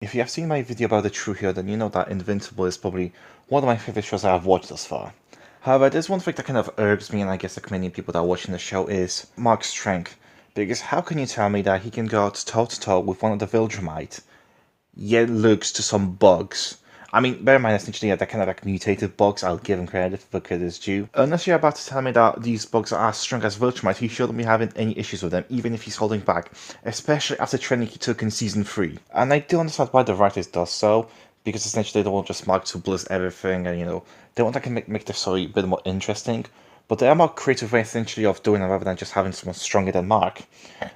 If you have seen my video about the True Hero, then you know that Invincible is probably one of my favorite shows I've watched thus far. However, there's one thing that kind of irks me, and I guess like many people that are watching the show, is Mark's strength. Because how can you tell me that he can go out toe-to-toe with one of the Viltrumite, yet looks to some bugs? I mean, bear in mind, essentially, yeah, they're kind of like mutated bugs. I'll give him credit for credit's due. Unless you're about to tell me that these bugs are as strong as Viltrumite, he shouldn't be having any issues with them, even if he's holding back, especially after training he took in Season 3. And I do understand why the writers does so, because essentially they don't want just Mark to bliss everything, and they want to make the story a bit more interesting. But there are more creative ways essentially of doing it rather than just having someone stronger than Mark.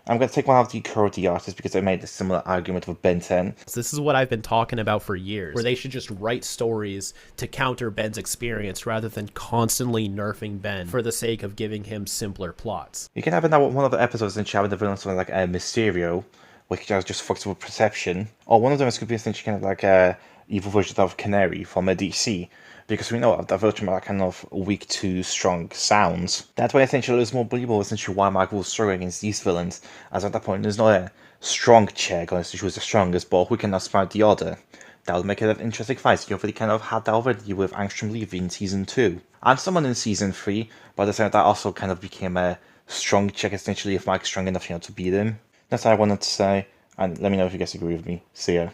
I'm going to take one of the Cody artists because I made a similar argument with Ben 10. This is what I've been talking about for years, where they should just write stories to counter Ben's experience rather than constantly nerfing Ben for the sake of giving him simpler plots. You can have it now one of the episodes in having the villain something like Mysterio, which just fucks with perception. Or one of them is could be essentially kind of like a evil version of Canary from a DC. Because we know that Viltrumite are kind of weak to strong sounds. That way, essentially, it's more believable essentially why Mark will struggle against these villains, as at that point there's not a strong chair going to choose the strongest, but who can outsmart the other. That would make it an interesting fight. You already kind of had that already with Angstrom leaving in Season 2. And someone in Season 3, but at the same time that also kind of became a strong check essentially if Mark's strong enough to beat him. That's what I wanted to say, and let me know if you guys agree with me. See ya.